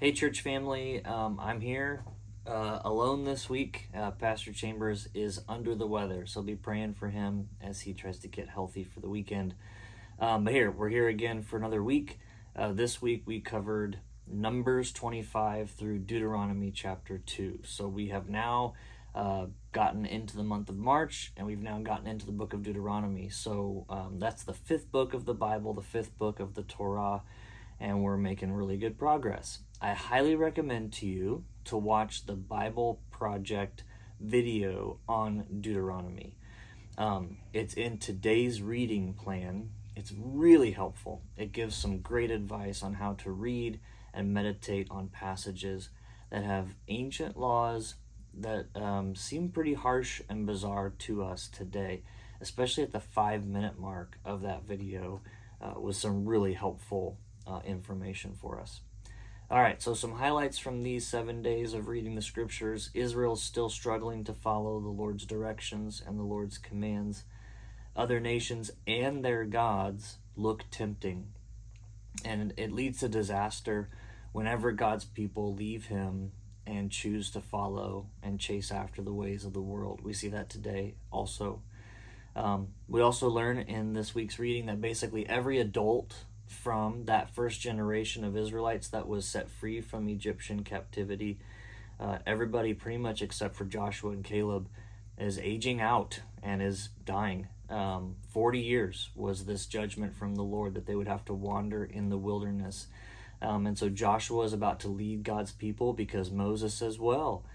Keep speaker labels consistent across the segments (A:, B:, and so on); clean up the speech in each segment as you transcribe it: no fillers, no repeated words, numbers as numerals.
A: Hey, church family. I'm here alone this week. Pastor Chambers is under the weather, so be praying for him as he tries to get healthy for the weekend. But we're here again for another week. This week we covered Numbers 25 through Deuteronomy chapter 2. So we have now gotten into the month of March, and we've now gotten into the book of Deuteronomy. So that's the fifth book of the Bible, the fifth book of the Torah, and we're making really good progress. I highly recommend to you to watch the Bible Project video on Deuteronomy. It's in today's reading plan. It's really helpful. It gives some great advice on how to read and meditate on passages that have ancient laws that seem pretty harsh and bizarre to us today, especially at the 5-minute mark of that video, with some really helpful information for us. All right, so some highlights from these 7 days of reading the scriptures. Israel's still struggling to follow the Lord's directions and the Lord's commands. Other nations and their gods look tempting, and it leads to disaster whenever God's people leave him and choose to follow and chase after the ways of the world. We see that today also. We also learn in this week's reading that basically every adult from that first generation of Israelites that was set free from Egyptian captivity, everybody pretty much except for Joshua and Caleb is aging out and is dying. 40 years was this judgment from the Lord that they would have to wander in the wilderness. And so Joshua is about to lead God's people because Moses as well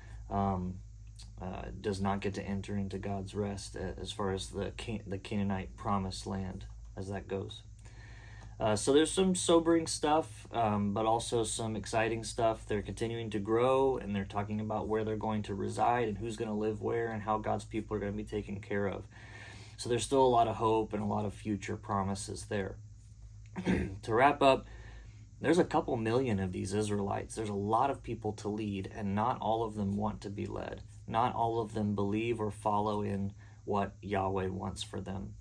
A: does not get to enter into God's rest as far as the Canaanite promised land as that goes. So there's some sobering stuff, but also some exciting stuff. They're continuing to grow, and they're talking about where they're going to reside and who's going to live where and how God's people are going to be taken care of. So there's still a lot of hope and a lot of future promises there. To wrap up, there's a couple million of these Israelites. There's a lot of people to lead, and not all of them want to be led. Not all of them believe or follow in what Yahweh wants for them.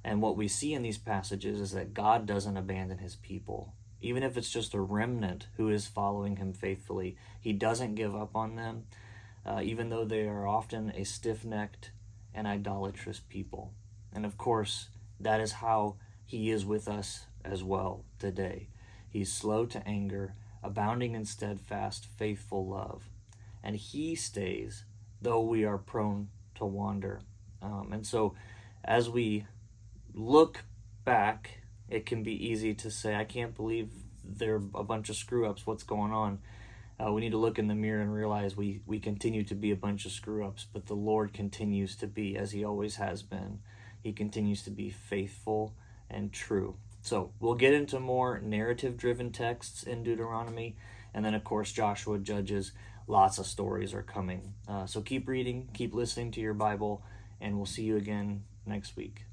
A: And what we see in these passages is that God doesn't abandon his people. Even if it's just a remnant who is following him faithfully, he doesn't give up on them, even though they are often a stiff-necked and idolatrous people. And of course, that is how he is with us as well today. He's slow to anger, abounding in steadfast, faithful love. And he stays, though we are prone to wander. And so as we look back, it can be easy to say, I can't believe they're a bunch of screw-ups. What's going on? We need to look in the mirror and realize we continue to be a bunch of screw-ups, but the Lord continues to be, as he always has been. He continues to be faithful and true. So we'll get into more narrative-driven texts in Deuteronomy, and then, of course, Joshua, Judges. Lots of stories are coming. So keep reading, keep listening to your Bible, and we'll see you again next week.